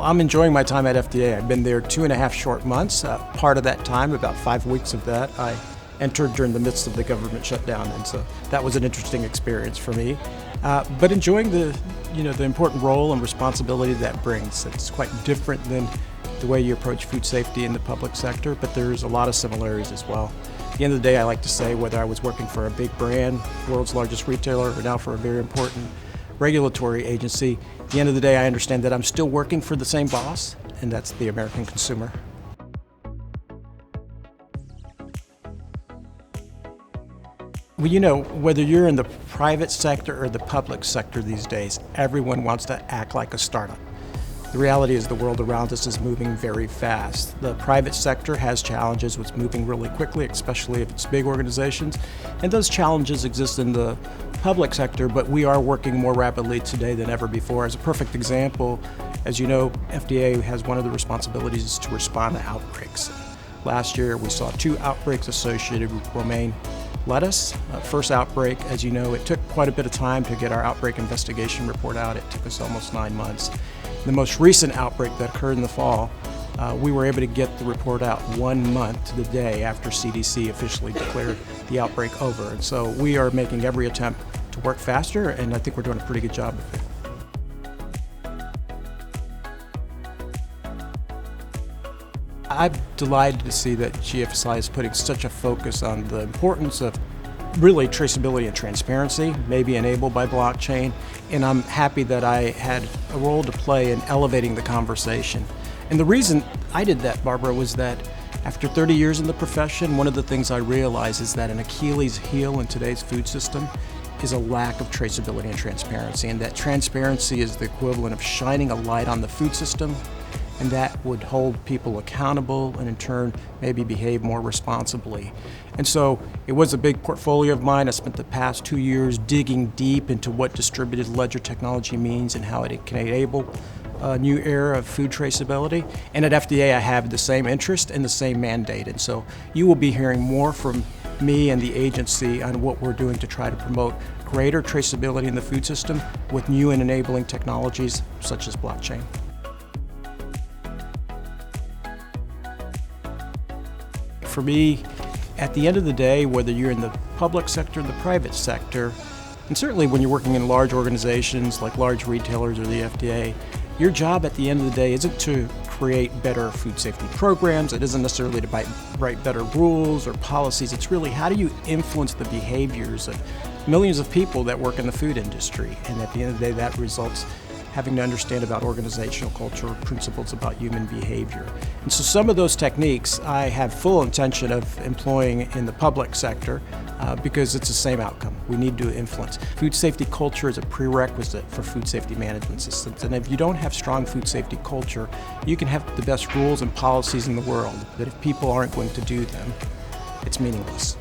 I'm enjoying my time at FDA. I've been there 2.5 short months. Part of that time, about 5 weeks of that, I entered during the midst of the government shutdown, and so that was an interesting experience for me. But enjoying the important role and responsibility that brings. It's quite different than the way you approach food safety in the public sector, but there's a lot of similarities as well. At the end of the day, I like to say whether I was working for a big brand, world's largest retailer, or now for a very important regulatory agency, at the end of the day, I understand that I'm still working for the same boss, and that's the American consumer. Well, whether you're in the private sector or the public sector these days, everyone wants to act like a startup. The reality is the world around us is moving very fast. The private sector has challenges with moving really quickly, especially if it's big organizations, and those challenges exist in the public sector, but we are working more rapidly today than ever before. As a perfect example, as you know, FDA has one of the responsibilities to respond to outbreaks. Last year, we saw 2 outbreaks associated with romaine lettuce. First outbreak, as you know, it took quite a bit of time to get our outbreak investigation report out. It took us almost 9 months. The most recent outbreak that occurred in the fall, we were able to get the report out 1 month to the day after CDC officially declared the outbreak over. And so we are making every attempt to work faster, and I think we're doing a pretty good job of it. I'm delighted to see that GFSI is putting such a focus on the importance of really traceability and transparency, maybe enabled by blockchain, and I'm happy that I had a role to play in elevating the conversation. And the reason I did that, Barbara, was that after 30 years in the profession, one of the things I realized is that an Achilles heel in today's food system is a lack of traceability and transparency, and that transparency is the equivalent of shining a light on the food system, and that would hold people accountable and in turn maybe behave more responsibly. And so it was a big portfolio of mine. I spent the past 2 years digging deep into what distributed ledger technology means and how it can enable a new era of food traceability. And at FDA I have the same interest and the same mandate. And so you will be hearing more from me and the agency on what we're doing to try to promote greater traceability in the food system with new and enabling technologies such as blockchain. For me, at the end of the day, whether you're in the public sector or the private sector, and certainly when you're working in large organizations like large retailers or the FDA, your job at the end of the day isn't to create better food safety programs. It isn't necessarily to write better rules or policies. It's really how do you influence the behaviors of millions of people that work in the food industry. And at the end of the day, that results having to understand about organizational culture, principles about human behavior. And so some of those techniques I have full intention of employing in the public sector because it's the same outcome. We need to influence. Food safety culture is a prerequisite for food safety management systems. And if you don't have strong food safety culture, you can have the best rules and policies in the world, but if people aren't going to do them, it's meaningless.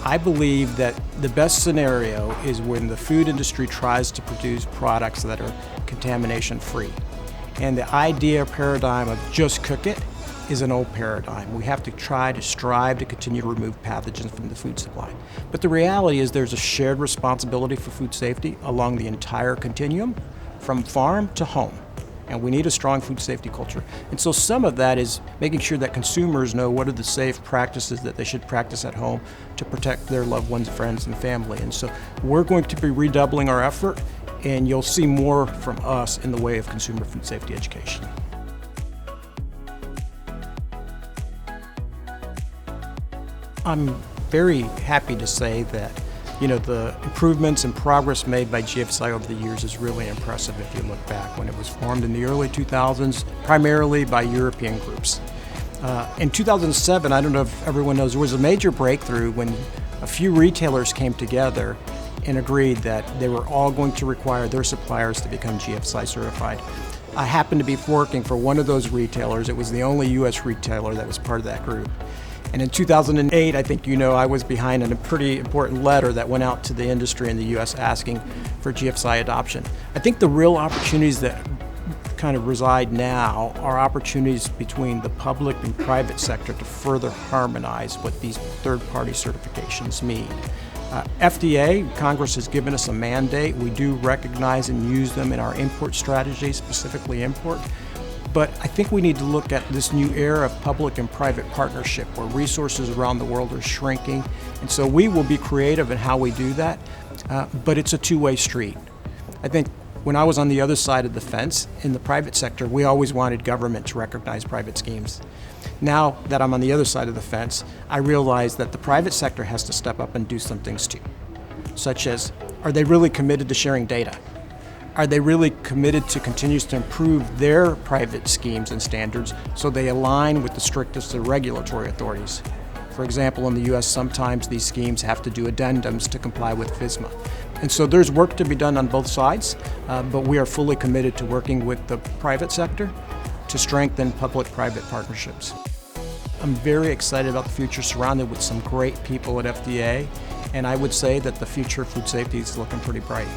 I believe that the best scenario is when the food industry tries to produce products that are contamination-free. And the idea or paradigm of just cook it is an old paradigm. We have to strive to continue to remove pathogens from the food supply. But the reality is there's a shared responsibility for food safety along the entire continuum, from farm to home. And we need a strong food safety culture. And so some of that is making sure that consumers know what are the safe practices that they should practice at home to protect their loved ones, friends, and family. And so we're going to be redoubling our effort, and you'll see more from us in the way of consumer food safety education. I'm very happy to say that the improvements and progress made by GFSI over the years is really impressive if you look back when it was formed in the early 2000s, primarily by European groups. In 2007, I don't know if everyone knows, there was a major breakthrough when a few retailers came together and agreed that they were all going to require their suppliers to become GFSI certified. I happened to be working for one of those retailers. It was the only US retailer that was part of that group. And in 2008, I think I was behind in a pretty important letter that went out to the industry in the US asking for GFSI adoption. I think the real opportunities that kind of reside now are opportunities between the public and private sector to further harmonize what these third-party certifications mean. FDA, Congress has given us a mandate. We do recognize and use them in our import strategy, specifically import. But I think we need to look at this new era of public and private partnership where resources around the world are shrinking. And so we will be creative in how we do that, but it's a two-way street. I think when I was on the other side of the fence in the private sector, we always wanted government to recognize private schemes. Now that I'm on the other side of the fence, I realize that the private sector has to step up and do some things too, such as, are they really committed to sharing data? Are they really committed to continue to improve their private schemes and standards so they align with the strictest of regulatory authorities? For example, in the US, sometimes these schemes have to do addendums to comply with FSMA. And so there's work to be done on both sides, but we are fully committed to working with the private sector to strengthen public-private partnerships. I'm very excited about the future, surrounded with some great people at FDA, and I would say that the future of food safety is looking pretty bright.